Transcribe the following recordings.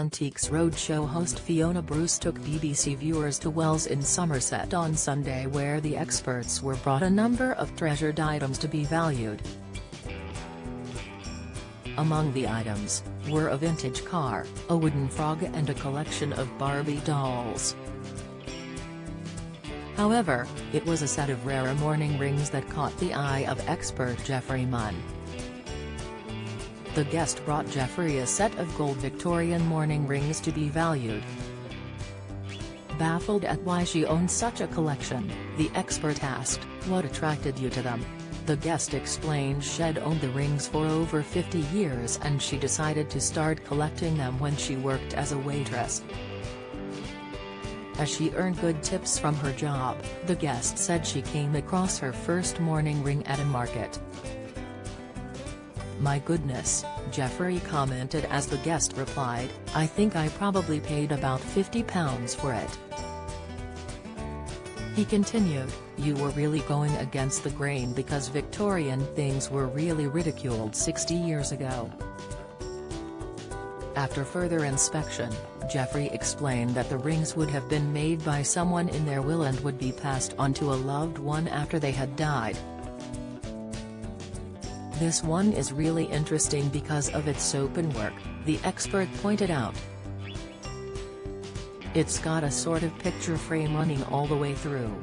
Antiques Roadshow host Fiona Bruce took BBC viewers to Wells in Somerset on Sunday, where the experts were brought a number of treasured items to be valued. Among the items were a vintage car, a wooden frog and a collection of Barbie dolls. However, it was a set of rare mourning rings that caught the eye of expert Geoffrey Munn. The guest brought Geoffrey a set of gold Victorian mourning rings to be valued. Baffled at why she owned such a collection, the expert asked, "What attracted you to them?" The guest explained she'd owned the rings for over 50 years and she decided to start collecting them when she worked as a waitress. As she earned good tips from her job, the guest said she came across her first mourning ring at a market. "My goodness," Geoffrey commented as the guest replied, "I think I probably paid about £50 for it." He continued, "You were really going against the grain because Victorian things were really ridiculed 60 years ago." After further inspection, Geoffrey explained that the rings would have been made by someone in their will and would be passed on to a loved one after they had died. "This one is really interesting because of its openwork," the expert pointed out. "It's got a sort of picture frame running all the way through.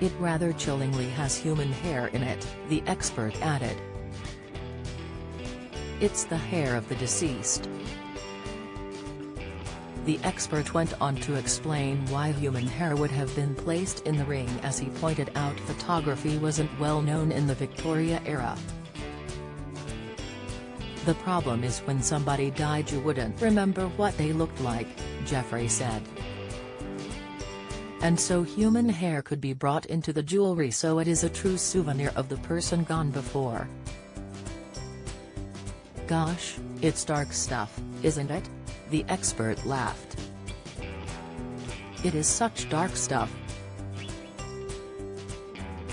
It rather chillingly has human hair in it," the expert added. "It's the hair of the deceased." The expert went on to explain why human hair would have been placed in the ring, as he pointed out photography wasn't well known in the Victoria era. "The problem is when somebody died you wouldn't remember what they looked like," Geoffrey said. "And so human hair could be brought into the jewelry, so it is a true souvenir of the person gone before." "Gosh, it's dark stuff, isn't it?" the expert laughed. "It is such dark stuff."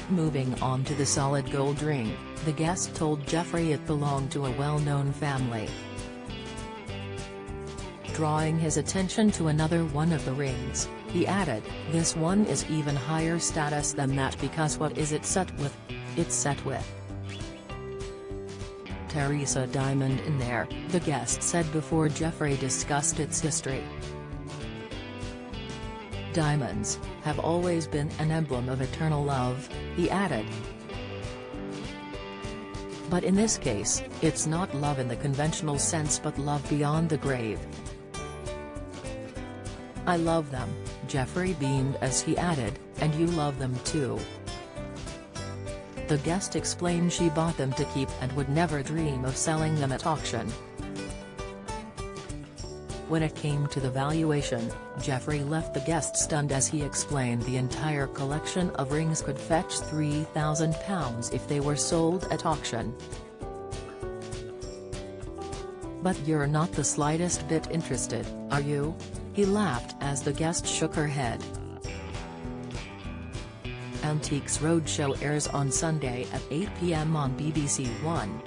Moving on to the solid gold ring, the guest told Geoffrey it belonged to a well-known family. Drawing his attention to another one of the rings, he added, "This one is even higher status than that because what is it set with? It's set with Teresa diamond in there," the guest said before Geoffrey discussed its history. "Diamonds have always been an emblem of eternal love," he added. "But in this case, it's not love in the conventional sense but love beyond the grave." "I love them," Geoffrey beamed as he added, "and you love them too." The guest explained she bought them to keep and would never dream of selling them at auction. When it came to the valuation, Geoffrey left the guest stunned as he explained the entire collection of rings could fetch £3,000 if they were sold at auction. "But you're not the slightest bit interested, are you?" he laughed as the guest shook her head. Antiques Roadshow airs on Sunday at 8 p.m. on BBC One.